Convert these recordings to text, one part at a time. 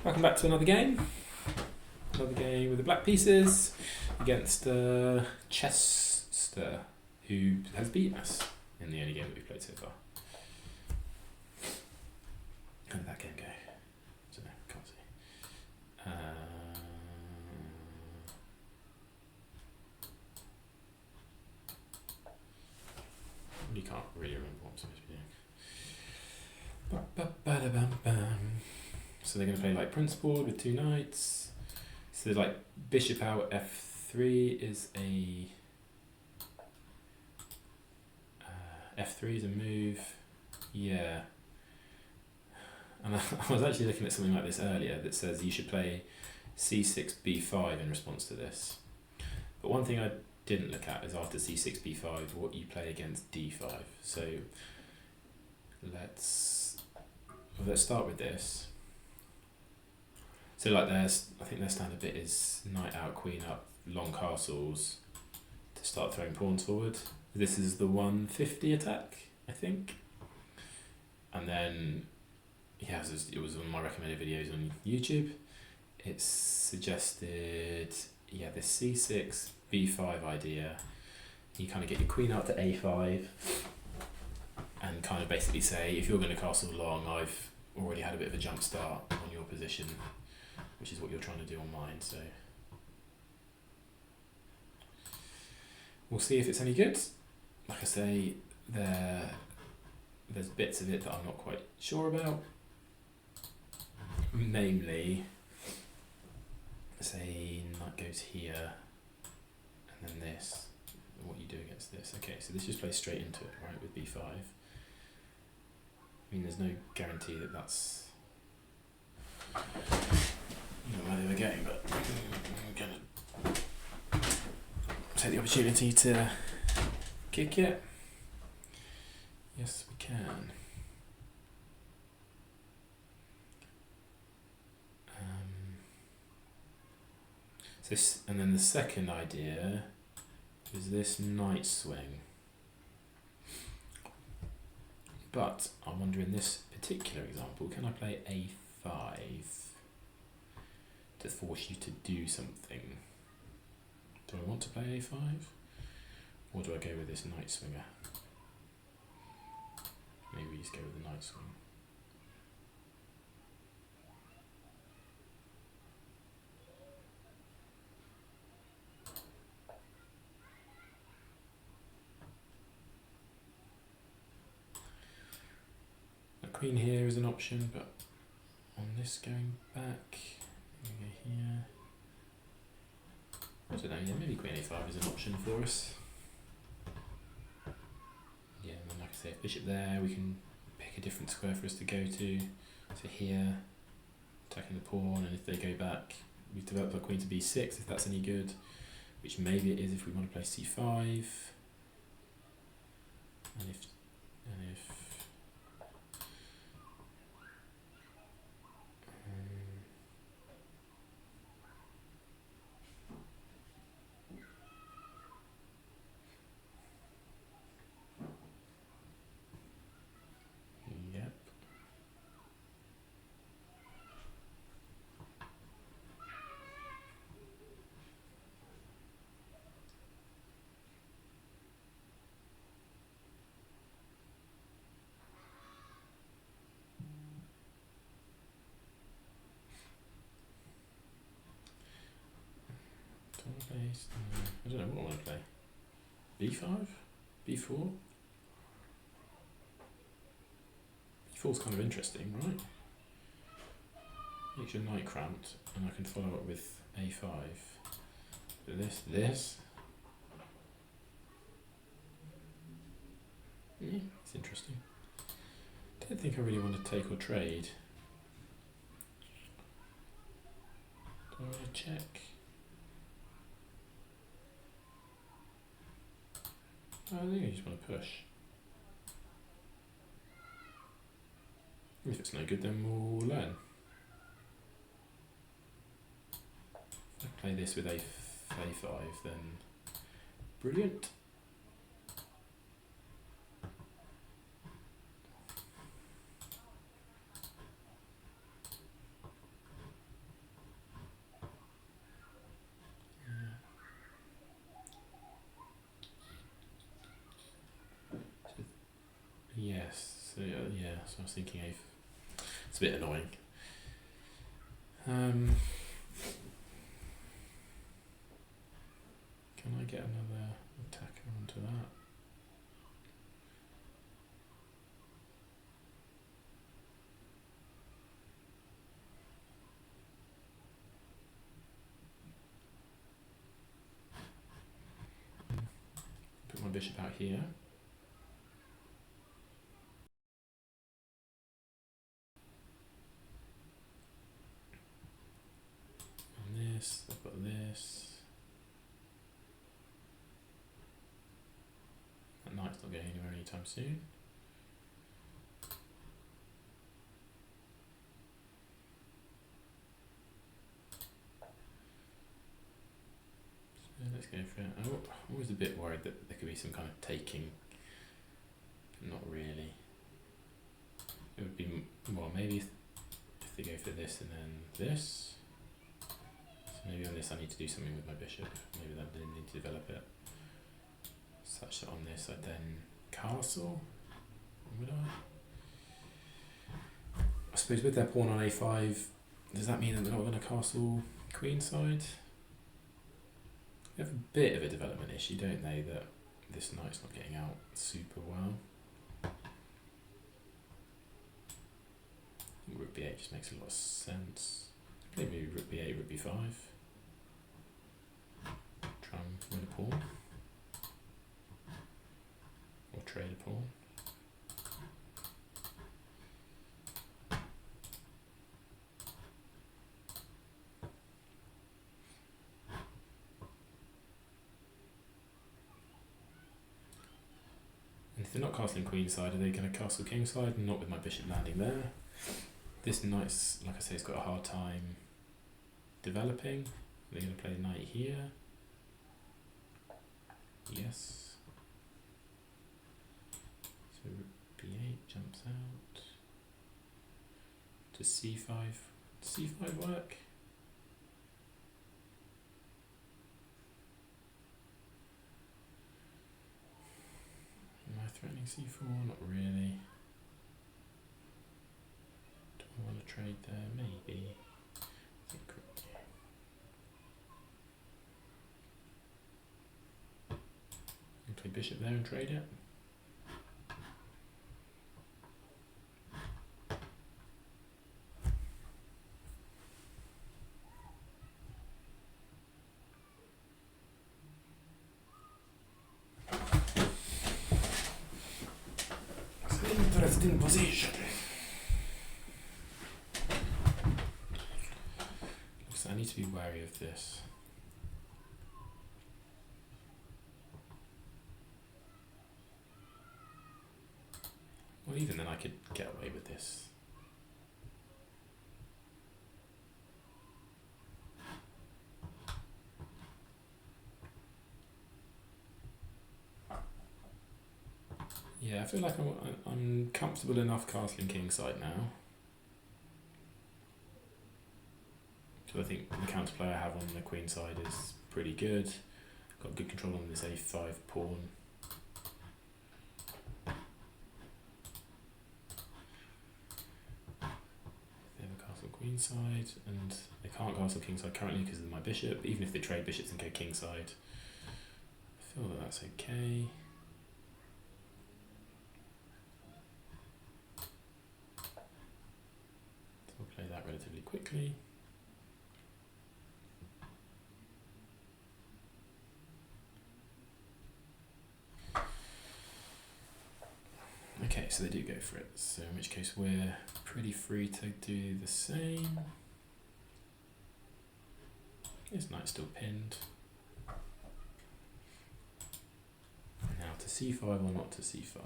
Welcome back to another game. Another game with the black pieces against Chester, who has beaten us in the only game that we've played so far. How did that game go? I don't know, can't see. You can't really remember what I'm supposed to be doing. So they're going to play like prince board with two knights. So like bishop out f3 is a f3 is a move. Yeah. And I was actually looking at something like this earlier that says you should play c6 b5 in response to this. But one thing I didn't look at is after c6 b5 what you play against d5. So let's start with this. So like I think their standard bit is knight out, queen up, long castles to start throwing pawns forward. This is the 150 attack, I think. And then, yeah, it was one of my recommended videos on YouTube. It suggested, yeah, this c6, b5 idea. You kind of get your queen out to a5 and kind of basically say, if you're going to castle long, I've already had a bit of a jump start on your position, which is what you're trying to do on mine, so we'll see if it's any good. Like I say, there's bits of it that I'm not quite sure about. Namely, say knight goes here, and then this, what you do against this. Okay, so this just plays straight into it, right, with b5. I mean, there's no guarantee that that's where they were going, but I'm going to take the opportunity to kick it. Yes, we can. And then the second idea is this knight swing. But I wonder in this particular example, can I play a5 to force you to do something? Do I want to play a5? Or do I go with this knight swinger? Maybe we just go with the knight swing. The queen here is an option, but on this going back, we go here. I don't know, yeah, maybe queen a5 is an option for us. Yeah, and then like I say, if bishop there, we can pick a different square for us to go to. So here, attacking the pawn, and if they go back, we develop our queen to b6, if that's any good, which maybe it is if we want to play c5. And if yep. I don't know what I want to play. b5? b4? b4's kind of interesting, right? Makes your knight cramped, and I can follow up with a5. This. Yeah, it's interesting. Don't think I really want to take or trade. Do I want to check? I think I just want to push. If it's no good, then we'll learn. If I play this with a5, then brilliant. Yeah, so I was thinking it's a bit annoying. Can I get another attacker onto that? Put my bishop out here. And this, I've got this. That knight's not going anywhere anytime soon. So let's go for it. I'm always a bit worried that there could be some kind of taking. Not really. It would be, well, maybe if they go for this and then this. So maybe on this I need to do something with my bishop. Maybe that didn't need to develop it. Such that on this I'd then castle. Would I? I suppose with their pawn on a5, does that mean that they're not going to castle queenside? They have a bit of a development issue, don't they, that this knight's not getting out super well. I think rook b8 just makes a lot of sense. Maybe rook b8, rook b5. Try and win a pawn. Or trade a pawn. And if they're not castling queenside, are they going to castle kingside? And not with my bishop landing there. This knight's, like I say, it's got a hard time developing. They're going to play knight here. Yes. So rook b8 jumps out. To c5. Does c5 work? Am I threatening c4? Not really. Do I want to trade there? Maybe. Play bishop there and trade it. Interesting position. So I need to be wary of this. Well, even then I could get away with this. Yeah, I feel like I'm comfortable enough castling kingside now. So I think the counterplay I have on the queen side is pretty good. Got good control on this a5 pawn. Queenside, and they can't castle kingside currently because of my bishop. Even if they trade bishops and go kingside, I feel that that's okay. So we'll play that relatively quickly. Okay, so they do go for it, so in which case we're pretty free to do the same. This knight's still pinned. Now to c5 or not to c5?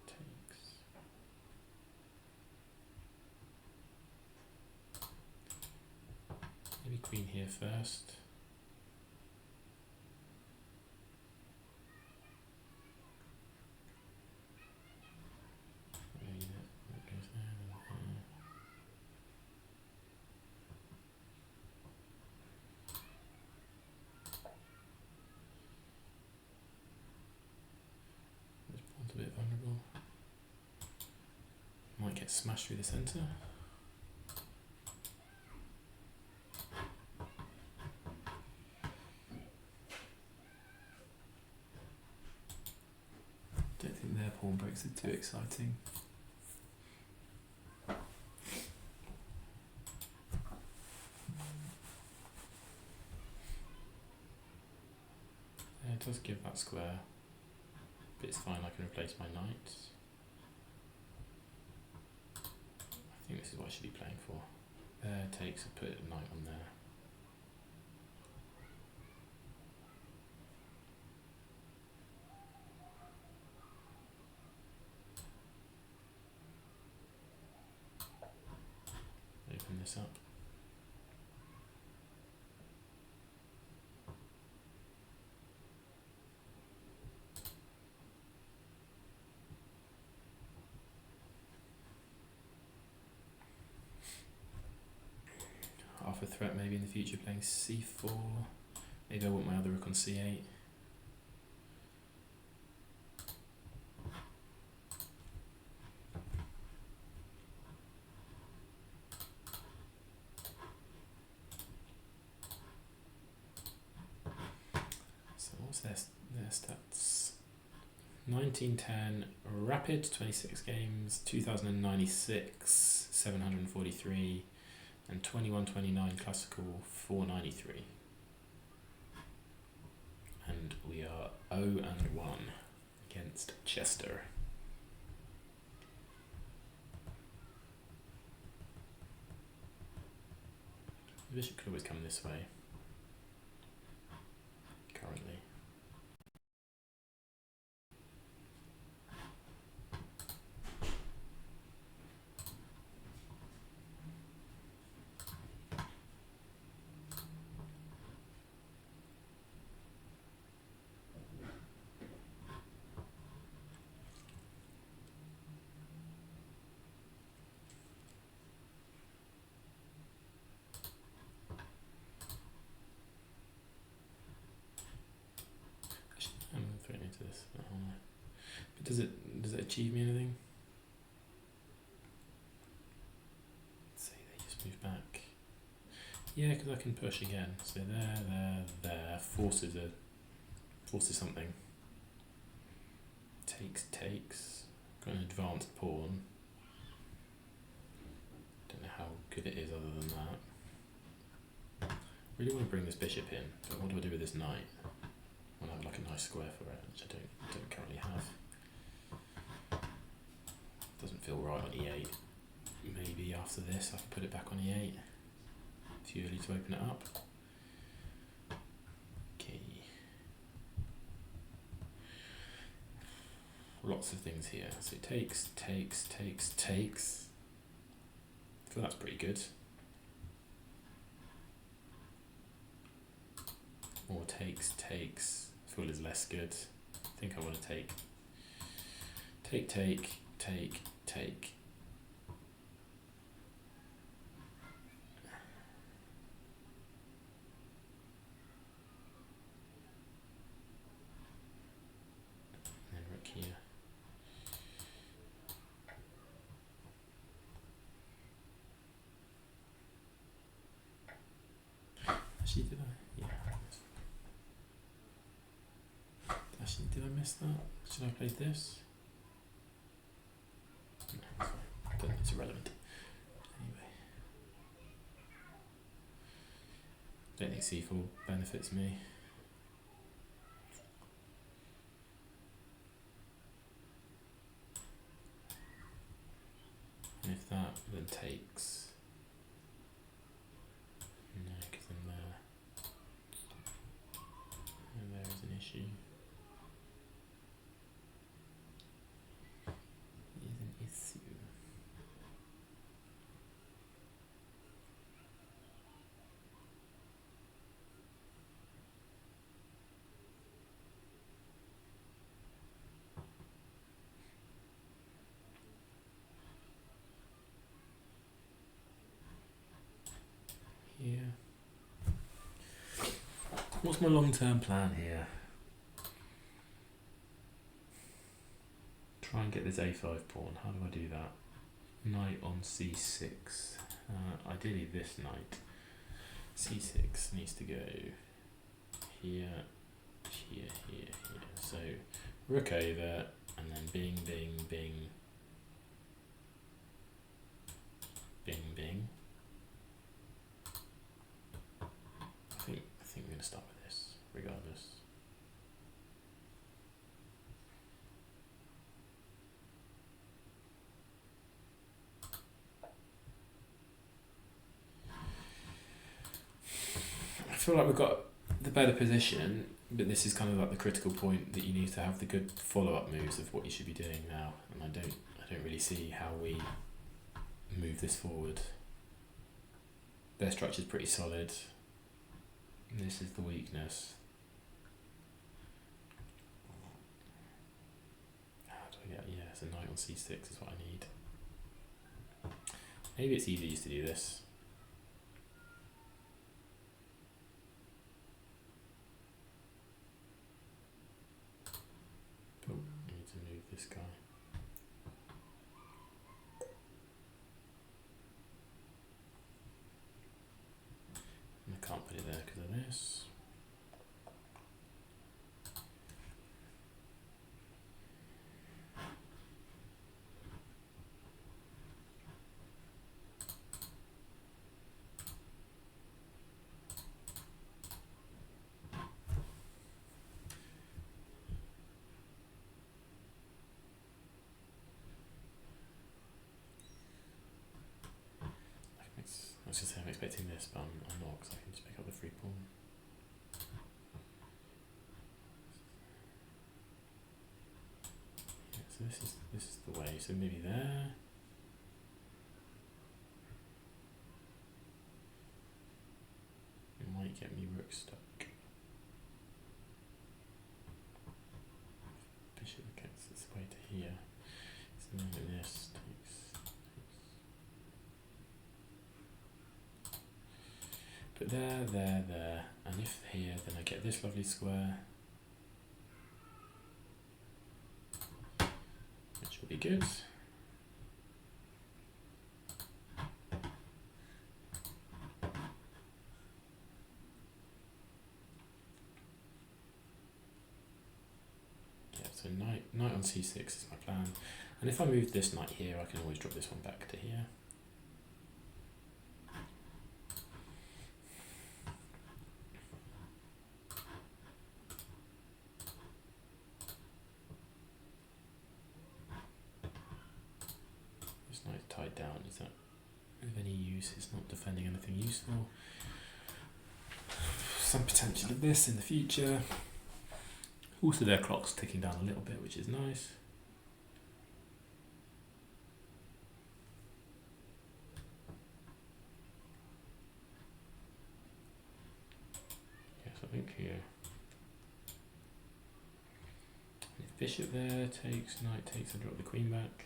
Takes. Maybe queen here first. vulnerable. Might get smashed through the centre. Don't think their pawn breaks are too exciting. Yeah, it does give that square, but it's fine, I can replace my knight. I think this is what I should be playing for. There takes and put a knight on there. Open this up. Half a threat maybe in the future playing c4. Maybe I want my other rook on c8. So what's their stats? 1910 rapid, 26 games, 2096, 743, and 2129 classical, 493. And we are 0-1 against Chester. The bishop could always come this way, currently. I'm thrown into this. But does it achieve me anything? Let's say they just move back. Yeah, because I can push again. So there. Forces something. Takes. Got an advanced pawn. Don't know how good it is other than that. Really want to bring this bishop in, but what do I do with this knight? Well, I have like a nice square for it, which I don't currently have. Doesn't feel right on e8. Maybe after this I can put it back on e8. Too early to open it up. Okay. Lots of things here. So it takes. So that's pretty good. More takes. Full is less good. I think I want to take. And then rook here. Actually, did I? Yeah. Actually, did I miss that? Should I play this? No, sorry. It's irrelevant. Anyway. Don't think c4 benefits me. And if that then takes. No, because then there. And there is an issue. Yeah. What's my long-term plan here? try and get this a5 pawn. How do I do that? Knight on c6. Ideally this knight. c6 needs to go here, here, here, here. So rook over, and then bing, bing, bing, bing, bing. I think I'm going to start with this, regardless. I feel like we've got the better position, but this is kind of like the critical point that you need to have the good follow-up moves of what you should be doing now, and I don't really see how we move this forward. Their structure's pretty solid. This is the weakness. How do I get? Yeah, it's a knight on c6 is what I need. Maybe it's easiest to do this. Oh, I need to move this guy. And I can't put it there because of this. I was just saying I'm expecting this, but I'm not, because I can just pick up the free pawn. Yeah, so this is the way. So maybe there. It might get me rook stuck. Bishop gets its way to here. So then this takes. But there, and if here, then I get this lovely square, which will be good. Yeah, so knight on c6 is my plan, and if I move this knight here, I can always drop this one back to here. Tied down, is that of any use? It's not defending anything useful. Some potential of this in the future. Also their clock's ticking down a little bit, which is nice. Yes, I think here. If bishop there takes, knight takes, I drop the queen back.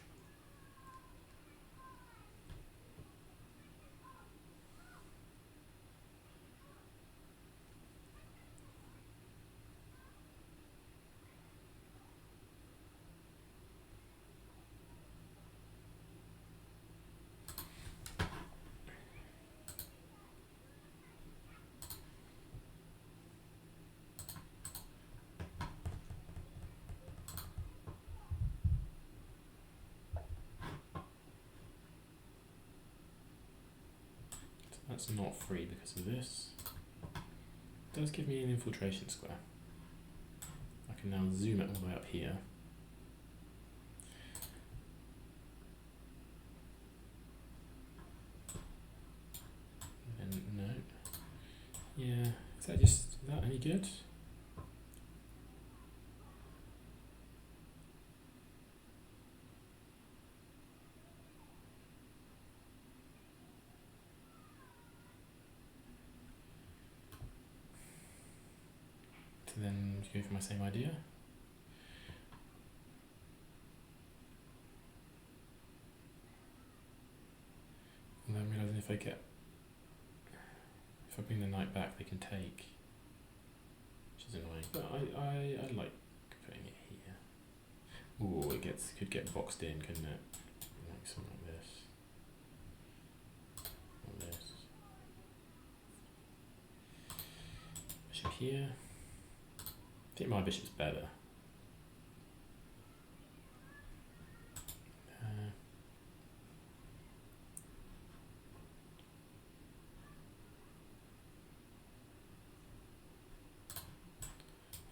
That's not free because of this. It does give me an infiltration square. I can now zoom it all the way up here. And then no. Yeah, is that any good? To then go for my same idea. And then realising if I bring the knight back, they can take, which is annoying. But I like putting it here. Ooh, could get boxed in, couldn't it? Like something like this. Or this. Bishop here. I think my bishop's better.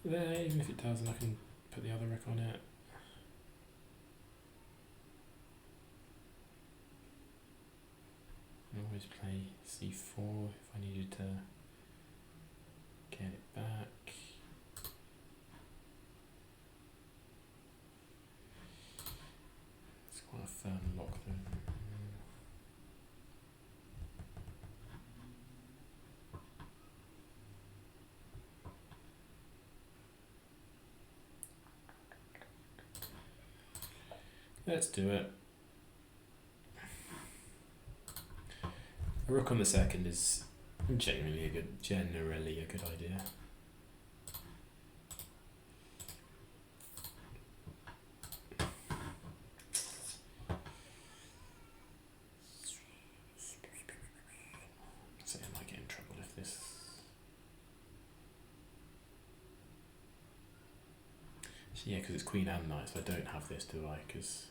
There, even if it doesn't, I can put the other rook on it. I can always play c4 if I needed to get it back. It's quite a firm lock though. Let's do it. A rook on the second is generally a good idea. So I might get in trouble if this. So yeah, because it's queen and knight, so I don't have this, do I? Because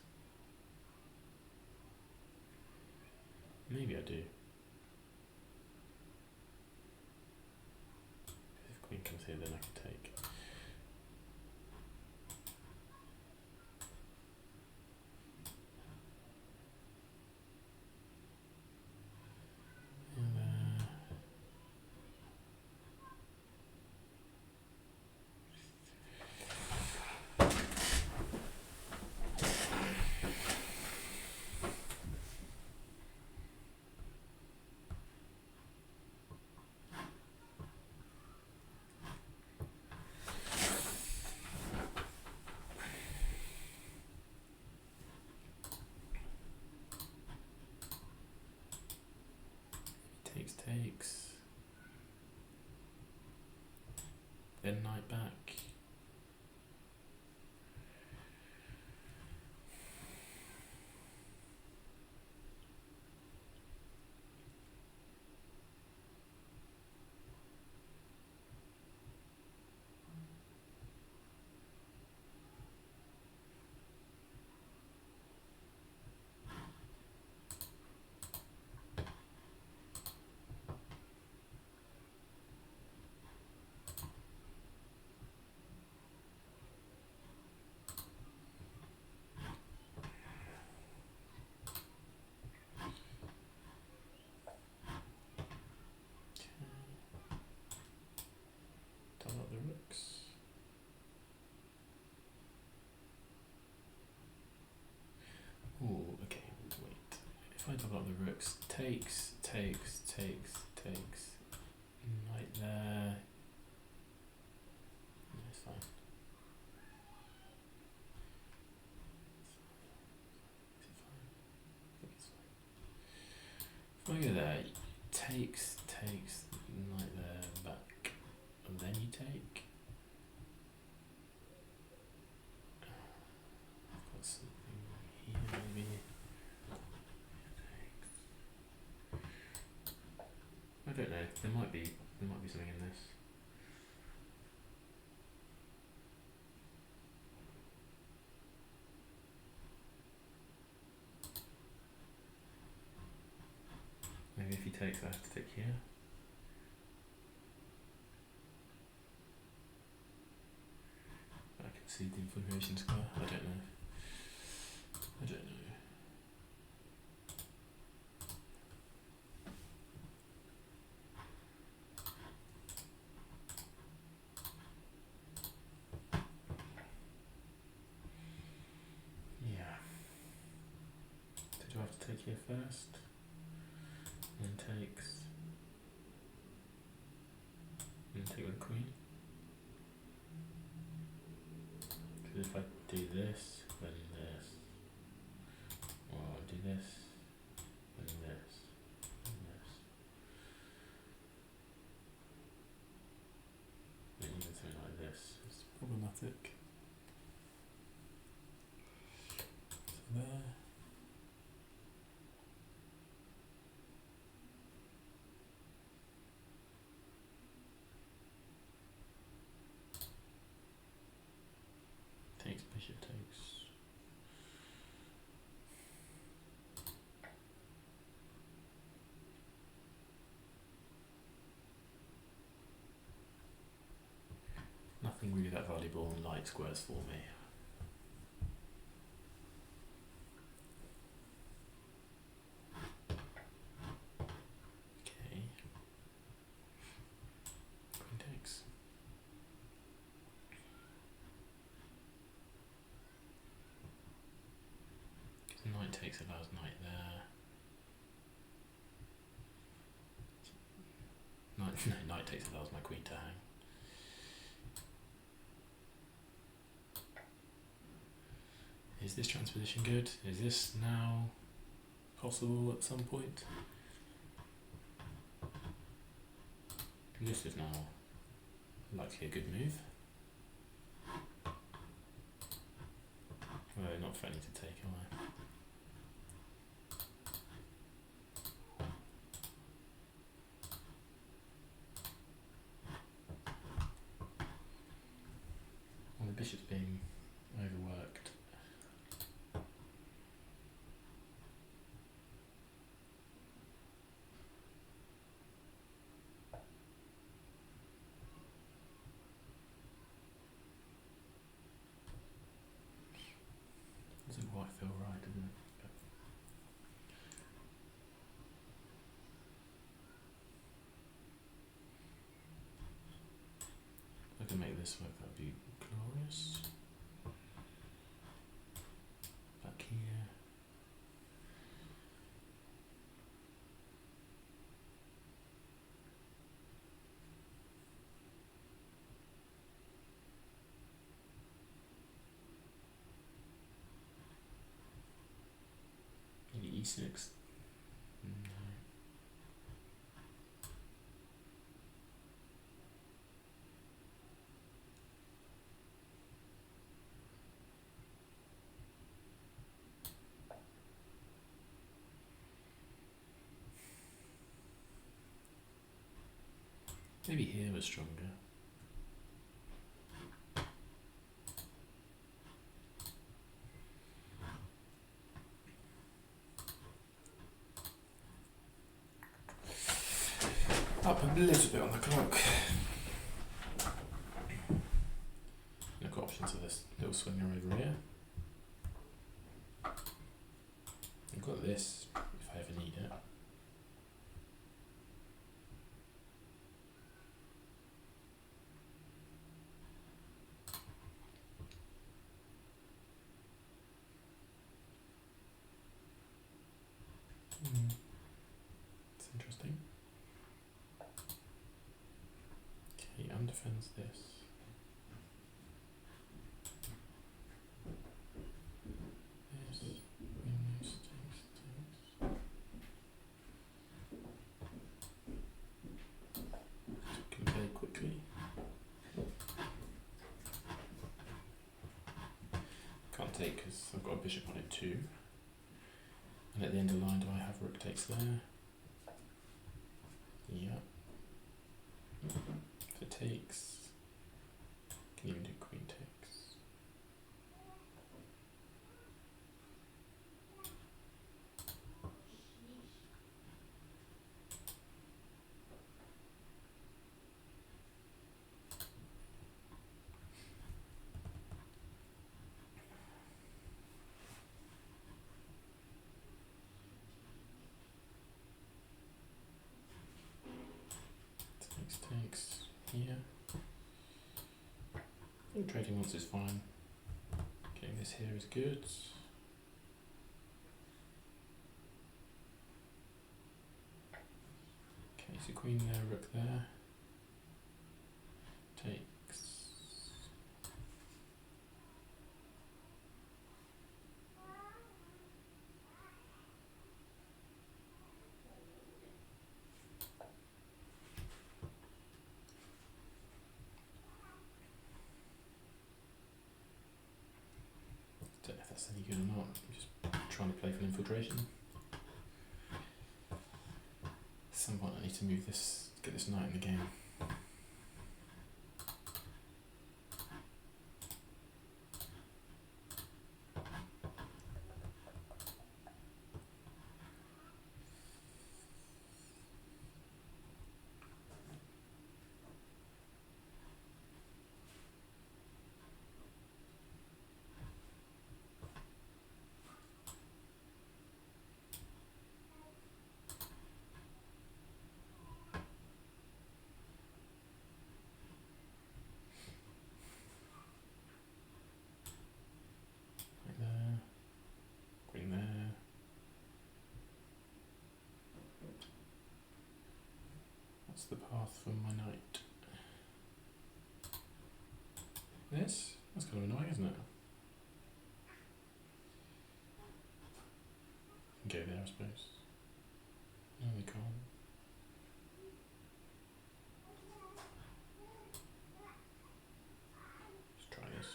maybe I do. If queen comes here, then I can take. Takes. Then knight back. Double up the rooks. Ooh, okay, wait. If I double up the rooks, takes. Knight there. That's fine. If I go there, takes, knight there, back, and then you take. I've got something here maybe. I don't know. There might be something in this. Maybe if he takes, I have to take here. I can see the information square. I don't know. Yeah. So do I have to take here first? And takes. And take with the queen. Because if I do this, then this. Or I'll do this, then this, and this. And even something like this is problematic. bishop takes. Nothing really that valuable on light squares for me. Okay. Queen takes. Knight takes allows knight there. Knight takes allows my queen to hang. Is this transposition good? Is this now possible at some point? This is now likely a good move. Although not for any to take, am I? Well, the bishop's being overworked. Doesn't quite feel right, does it? If I can make this work, that would be glorious. Back here. Maybe e6. No. Maybe here was stronger. Up a little bit on the clock. Look at options of this little swinger over here. I've got this if I ever need it. It's interesting. Okay, undefends this. This, queen moves, takes. Can play quickly. Can't take because I've got a bishop on it too. And at the end of the line, do I have rook takes there? Yeah. If it takes, can even do queen takes. Takes here. I think trading once is fine. Getting this here is good. Okay, so queen there, rook there. Takes. Don't know if that's any good or not. I'm just trying to play for infiltration. At some point I need to move this, get this knight in the game. What's the path for my knight? This? That's kind of annoying, isn't it? Go there, I suppose. No, we can't. Let's try this.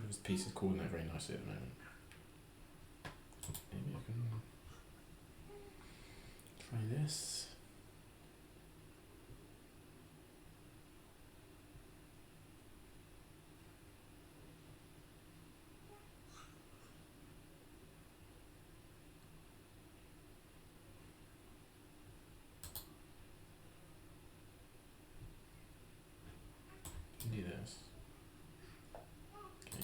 This piece is coordinate very nicely at the moment. Maybe I can try this. Do this. Okay.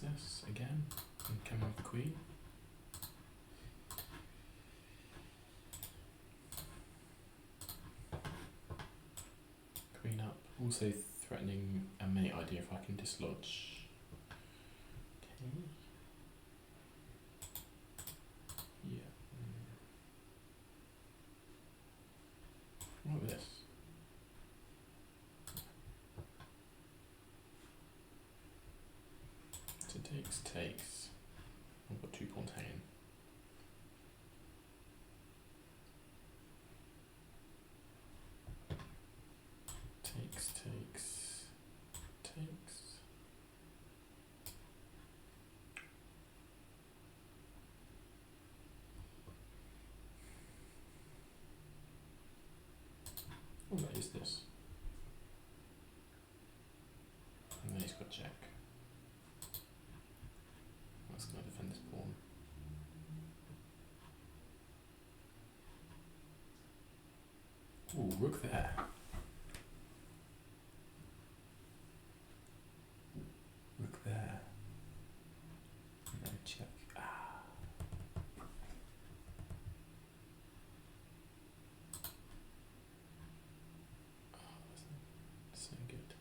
This again and come with the queen. Queen up, also threatening a mate idea if I can dislodge. Okay. Yeah. What with this? Takes. I've got 2 pawns hanging. Takes. Oh, what is this? And then he's got check. That's going to defend this pawn. Ooh, rook there. Rook there. No check. Ah. Oh, that's so good.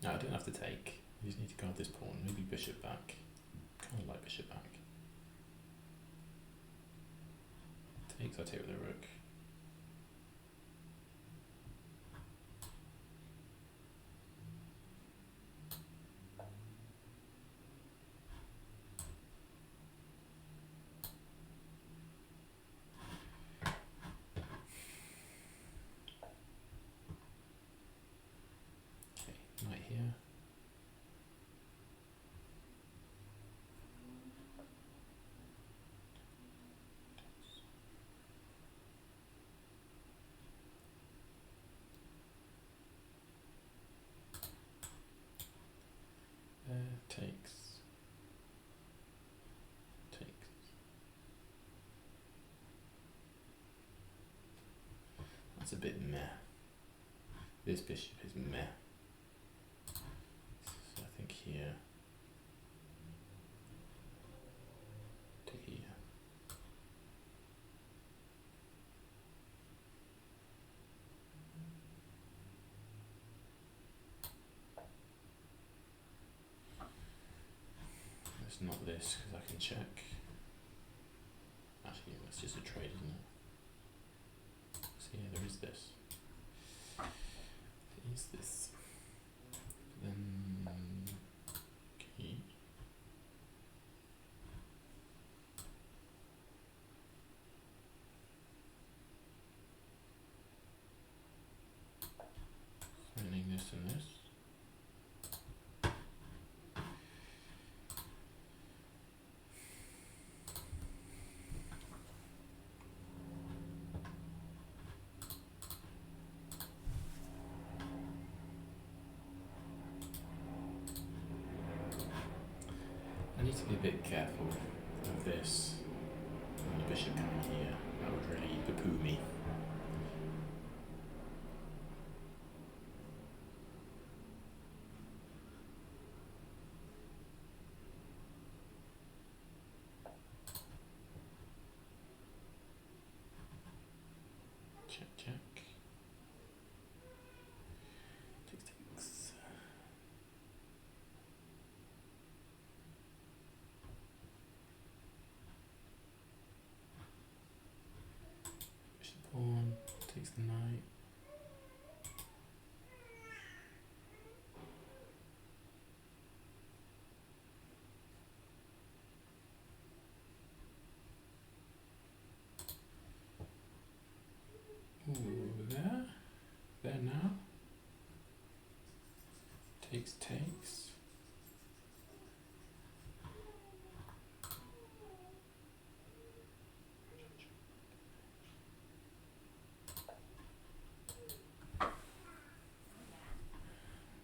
No, I don't have to take. I just need to guard this pawn. Maybe bishop back. Kind of like bishop back. Takes, I take with a rook. Okay, knight here. Takes. That's a bit meh. This bishop is meh. So I think here to here. It's not this because I can check. Actually, that's just a trade, isn't it? So yeah, there is this. There is this. Then okay. turning this and this. I need to be a bit careful of this. And the bishop coming here, that would really poo me. Check, check. Takes, takes. Bishop pawn, takes the knight. Ooh, there now. Takes, takes.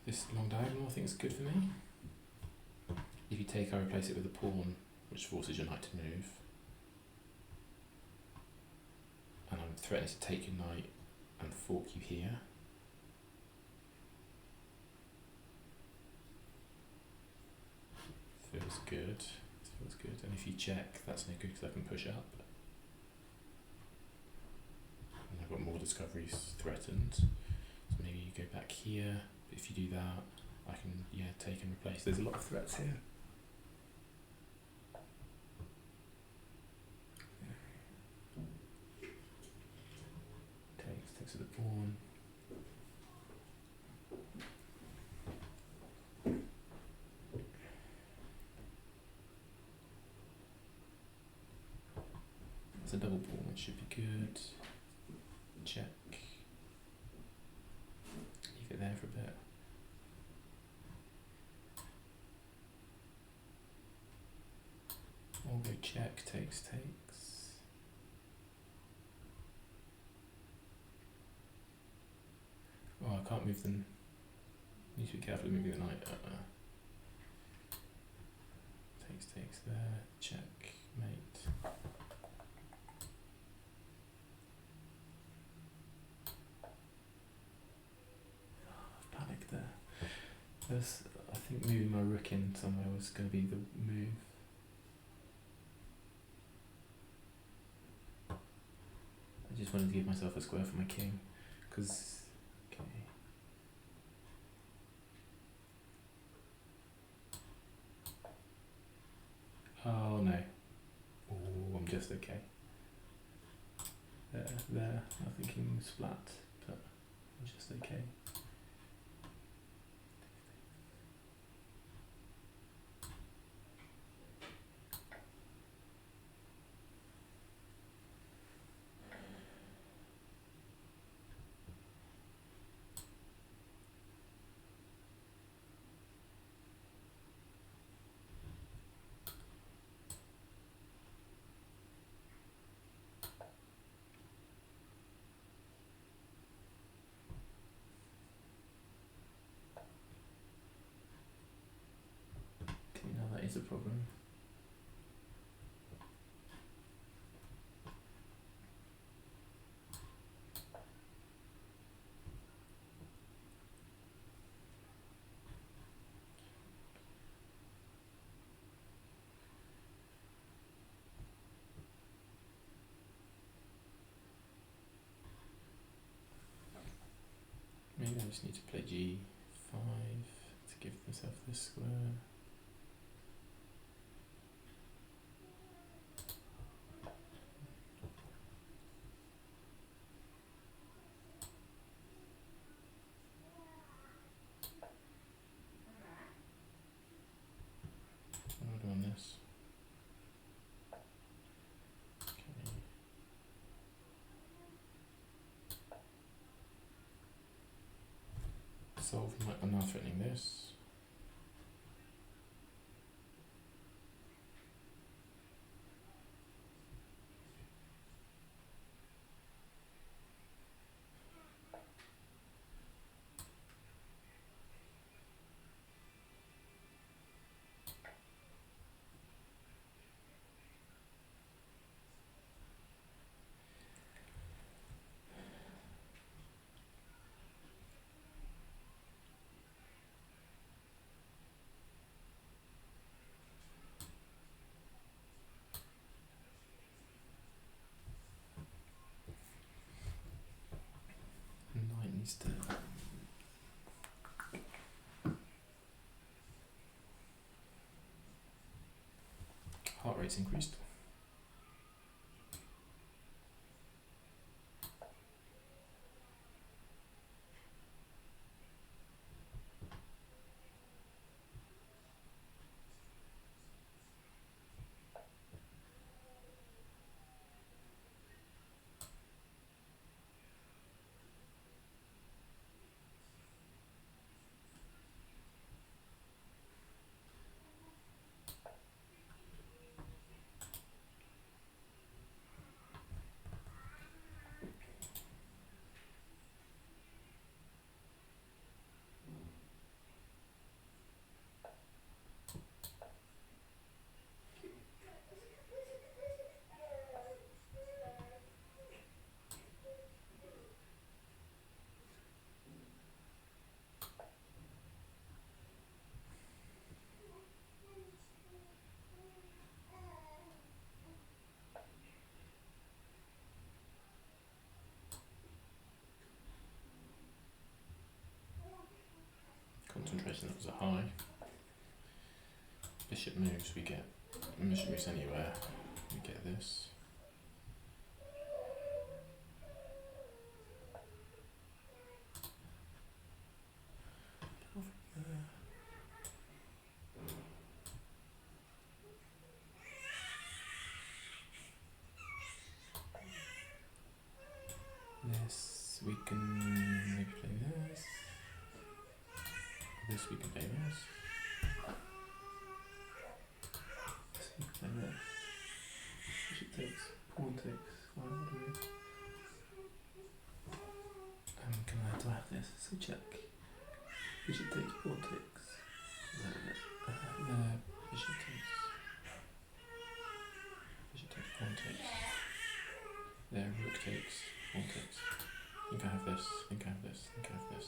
This long diagonal I think is good for me. If you take, I replace it with a pawn, which forces your knight to move. And I'm threatening to take your knight and fork you here. Feels good. Feels good. And if you check, that's no good because I can push up. And I've got more discoveries threatened. So maybe you go back here. But if you do that, I can take and replace. There's a lot of threats here. Takes with the pawn. It's a double pawn, which should be good. Check. Leave it there for a bit. Or go check, takes, takes. Oh, I can't move them. Need to be careful of moving the knight. Takes, takes there. Check, mate. I've panicked there. I think moving my rook in somewhere was going to be the move. I just wanted to give myself a square for my king, because, okay. Oh no. Oh, I'm just okay. There, I'm thinking splat, but I'm just okay. Is a problem. Maybe I just need to play G5 to give myself this square. What do I do on this? Okay. this. Knight needs to. Heart rate's increased. Concentration levels are high. Bishop moves, we get bishop moves anywhere. We get this. This we can maybe play this. This we can play this. This we can play this. Bishop takes, pawn takes. Can I have this? So check. Bishop takes, pawn takes. Bishop takes. Bishop takes, pawn takes. There, rook takes, pawn takes. I think I have this, I think I have this, I think I have this.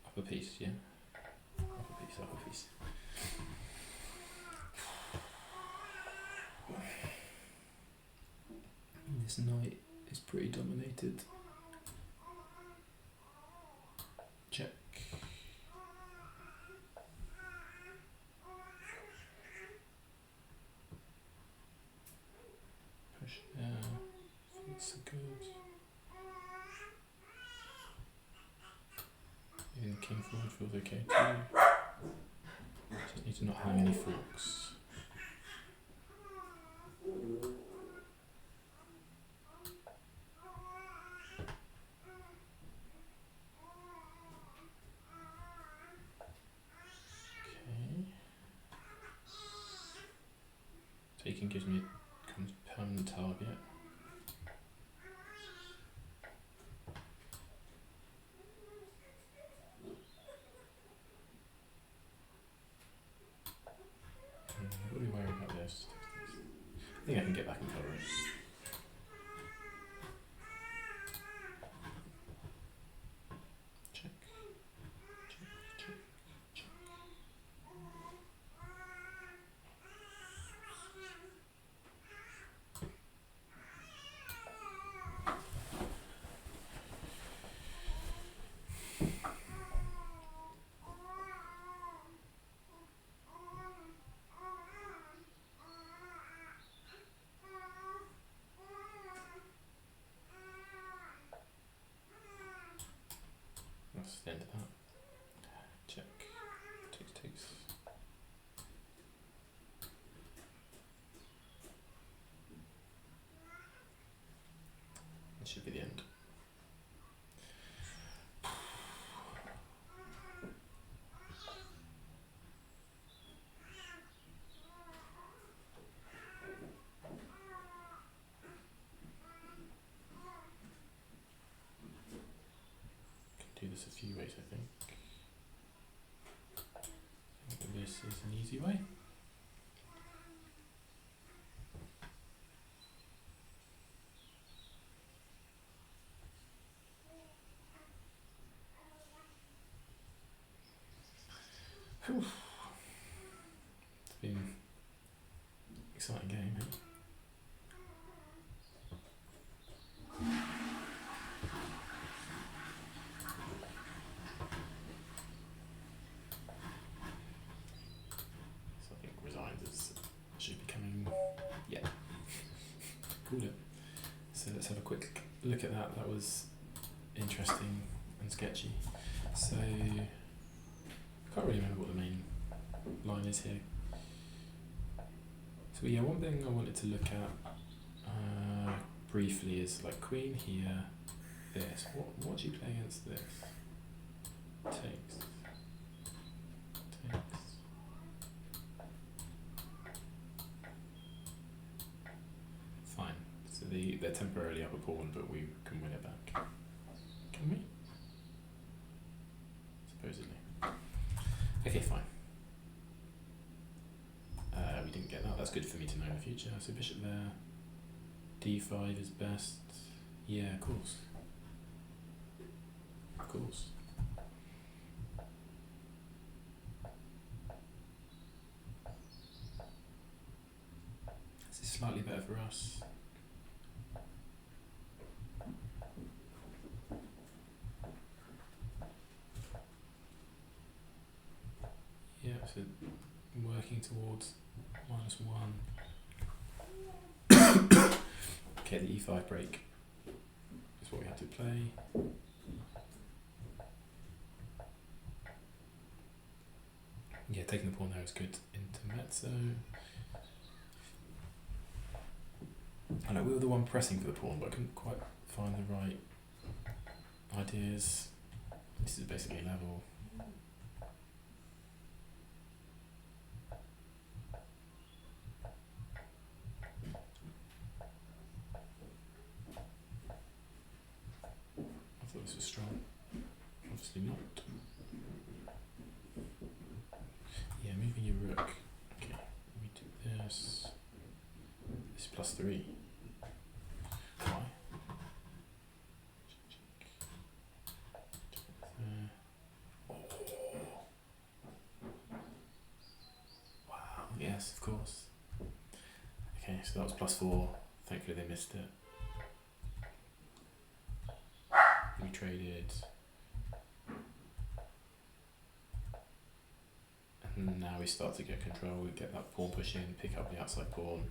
Upper piece, yeah? Upper piece, upper piece. This knight is pretty dominated. Check. Push there. That's good. Even king forward feels okay too. Just need to not hang any forks. Taking gives me a permanent target. I'm really worried about this. I think I can get back and cover it. Check. Check, check, check. do this a few ways, I think. I think this is an easy way. Whew. It's been an exciting game, eh? So I think resigns should be coming. Yeah. Called it. So let's have a quick look at that. That was interesting and sketchy. So I can't really remember what the main line is here. So yeah, one thing I wanted to look at briefly is like queen here, this. What do you play against this? Takes. Fine. So they're temporarily up a pawn, but we can win it back. Can we? Supposedly. Okay, fine. We didn't get that. That's good for me to know in the future. So bishop there. D5 is best. Yeah, of course. Of course. This is slightly better for us. Yeah, so working towards -1. Okay, the E5 break is what we have to play. Yeah, taking the pawn there is good intermezzo. I know we were the one pressing for the pawn, but I couldn't quite find the right ideas. This is basically level. I thought this was strong. Obviously not. Yeah, moving your rook. Okay, let me do this. This is +3. Why? Oh. Wow, yes, of course. Okay, so that was +4. Thankfully they missed it. We traded. And now we start to get control. We get that pawn push in, pick up the outside pawn.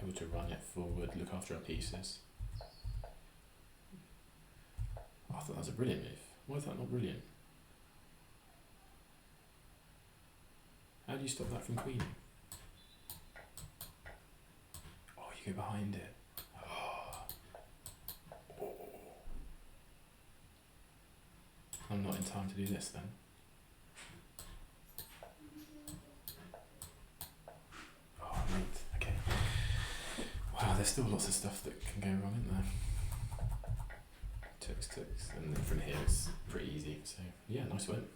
Able to run it forward, look after our pieces. Oh, I thought that was a brilliant move. Why is that not brilliant? How do you stop that from queening? Oh, you go behind it. I'm not in time to do this then. Oh, mate, okay. Wow, there's still lots of stuff that can go wrong, isn't there? Ticks, and then from here it's pretty easy. So, yeah, nice win.